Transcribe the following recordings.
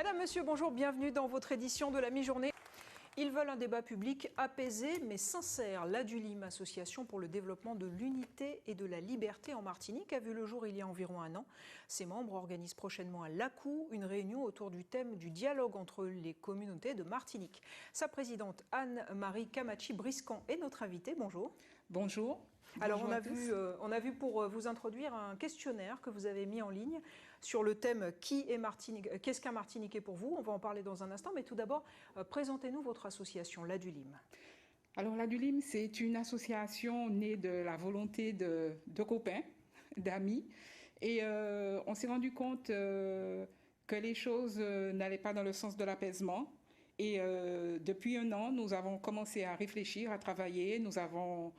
Madame, Monsieur, bonjour, bienvenue dans votre édition de la mi-journée. Ils veulent un débat public apaisé mais sincère. L'Adulim, Association pour le développement de l'unité et de la liberté en Martinique, a vu le jour il y a environ un an. Ses membres organisent prochainement à Lacou une réunion autour du thème du dialogue entre les communautés de Martinique. Sa présidente Anne-Marie Camachi-Briscan est notre invitée. Bonjour. Bonjour. Alors on a vu pour vous introduire un questionnaire que vous avez mis en ligne sur le thème qu'est-ce qu'un Martiniquais pour vous? On va en parler dans un instant, mais tout d'abord, présentez-nous votre association, l'Adulim. Alors l'Adulim, c'est une association née de la volonté de copains, d'amis, et on s'est rendu compte que les choses n'allaient pas dans le sens de l'apaisement. Et depuis un an, nous avons commencé à réfléchir, à travailler. Nous avons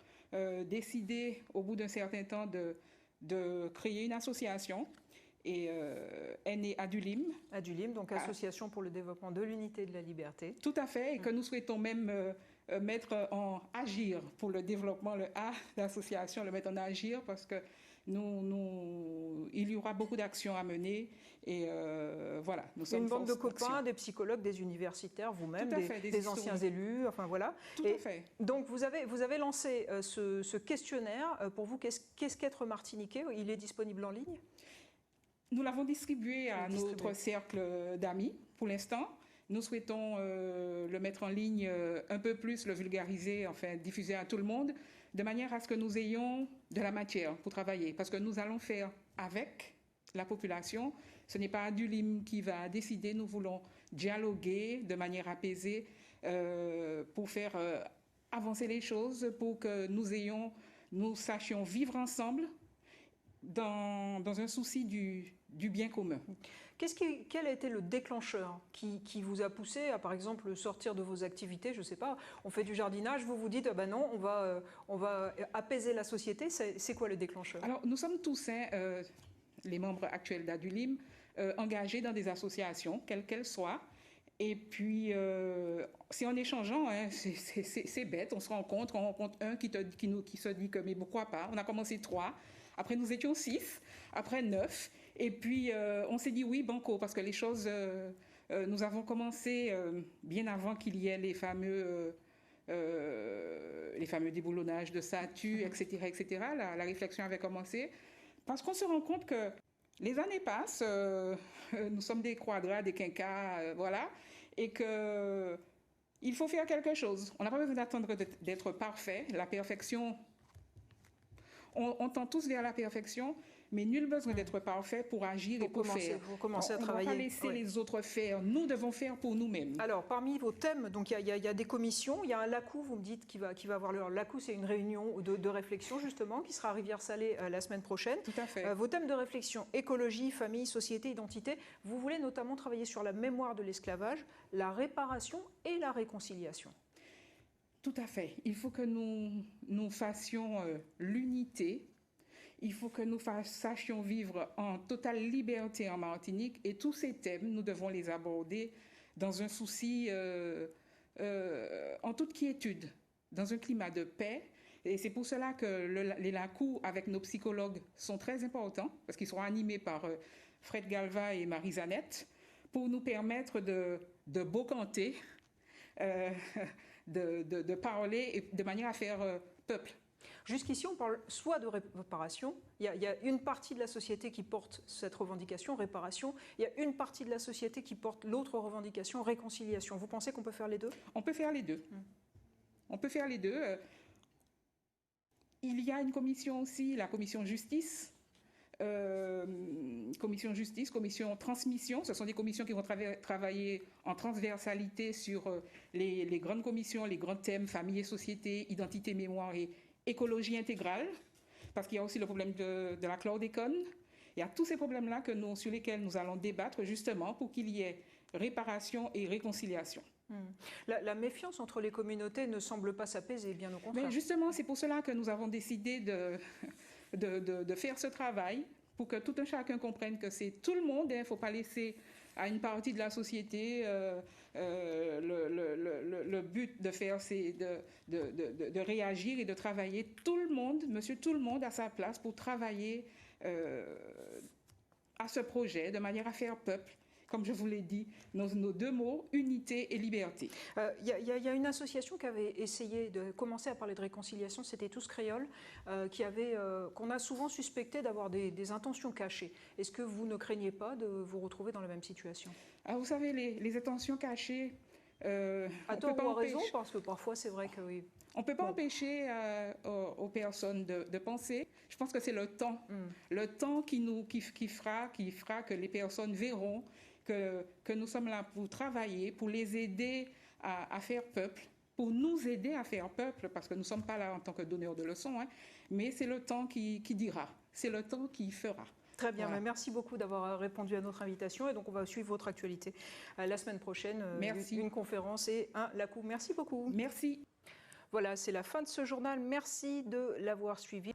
décidé, au bout d'un certain temps, de créer une association. Et est née Adulim. Adulim, donc Association pour le développement de l'unité et de la liberté. Tout à fait, et que nous souhaitons même mettre en agir pour le développement, le A, l'association, le mettre en agir, parce que il y aura beaucoup d'actions à mener. Et voilà, nous sommes une bande de copains, des psychologues, des universitaires, vous-même, des anciens élus, enfin voilà. Tout à fait. Donc vous avez lancé ce questionnaire. Pour vous, qu'est-ce qu'être martiniquais? Il est disponible en ligne? Nous l'avons distribué à notre cercle d'amis pour l'instant. Nous souhaitons le mettre en ligne un peu plus, le vulgariser, enfin diffuser à tout le monde, de manière à ce que nous ayons de la matière pour travailler. Parce que nous allons faire avec la population. Ce n'est pas Adulim qui va décider. Nous voulons dialoguer de manière apaisée pour faire avancer les choses, pour que nous sachions vivre ensemble dans un souci du bien commun. Quel a été le déclencheur qui vous a poussé à, par exemple, sortir de vos activités? Je ne sais pas, on fait du jardinage, vous vous dites, ah ben non, on va apaiser la société. C'est quoi le déclencheur? Alors, nous sommes tous, les membres actuels d'Adulim, engagés dans des associations, quelles qu'elles soient. Et puis, c'est en échangeant, c'est bête, on rencontre un qui se dit que mais pourquoi pas. On a commencé 3, après nous étions 6, après 9, et puis on s'est dit oui, banco, parce que les choses, nous avons commencé bien avant qu'il y ait les fameux déboulonnages de statuts, etc., etc. La réflexion avait commencé, parce qu'on se rend compte que les années passent, nous sommes des quadras, des quinquas, voilà, et que il faut faire quelque chose. On n'a pas besoin d'attendre d'être parfait. La perfection, on tend tous vers la perfection, mais nul besoin d'être parfait pour agir et pour faire. Vous commencez à travailler. On ne va pas laisser les autres faire. Nous devons faire pour nous-mêmes. Alors, parmi vos thèmes, donc il y a des commissions. Il y a un Lacou, vous me dites, qui va avoir lieu. Lacou, c'est une réunion de réflexion, justement, qui sera à Rivière-Salée la semaine prochaine. Tout à fait. Vos thèmes de réflexion, écologie, famille, société, identité. Vous voulez notamment travailler sur la mémoire de l'esclavage, la réparation et la réconciliation. Tout à fait. Il faut que nous fassions l'unité. Il faut que nous sachions vivre en totale liberté en Martinique. Et tous ces thèmes, nous devons les aborder dans un souci, en toute quiétude, dans un climat de paix. Et c'est pour cela que les Lacou, avec nos psychologues, sont très importants, parce qu'ils seront animés par Fred Galva et Marie-Zanette, pour nous permettre de bocanter, de parler et de manière à faire peuple. Jusqu'ici, on parle soit de réparation, il y a une partie de la société qui porte cette revendication, réparation, il y a une partie de la société qui porte l'autre revendication, réconciliation. Vous pensez qu'on peut faire les deux? On peut faire les deux. On peut faire les deux. Il y a une commission aussi, la commission justice, commission transmission. Ce sont des commissions qui vont travailler en transversalité sur les grandes commissions, les grands thèmes, famille et société, identité, mémoire et écologie intégrale, parce qu'il y a aussi le problème de la chlordécone. Il y a tous ces problèmes-là sur lesquels nous allons débattre justement pour qu'il y ait réparation et réconciliation. La méfiance entre les communautés ne semble pas s'apaiser, bien au contraire. Mais justement, c'est pour cela que nous avons décidé de faire ce travail, pour que tout un chacun comprenne que c'est tout le monde. Il ne faut pas laisser à une partie de la société le but de faire, c'est de réagir et de travailler. Tout le monde, monsieur tout le monde, à sa place pour travailler à ce projet de manière à faire peuple comme je vous l'ai dit, nos deux mots, unité et liberté. Il y a une association qui avait essayé de commencer à parler de réconciliation, c'était Tous Créoles, qu'on a souvent suspecté d'avoir des intentions cachées. Est-ce que vous ne craignez pas de vous retrouver dans la même situation? Vous savez, les intentions cachées... à tort ou à raison, parce que parfois c'est vrai que... Oui. On ne peut pas empêcher aux personnes de penser. Je pense que c'est le temps. Le temps qui fera que les personnes verront que nous sommes là pour travailler, pour les aider à faire peuple, pour nous aider à faire peuple, parce que nous ne sommes pas là en tant que donneurs de leçons, hein, mais c'est le temps qui dira, c'est le temps qui fera. Très bien, voilà. Merci beaucoup d'avoir répondu à notre invitation et donc on va suivre votre actualité la semaine prochaine. Merci. Une conférence et un LACOU. Merci beaucoup. Merci. Voilà, c'est la fin de ce journal. Merci de l'avoir suivi.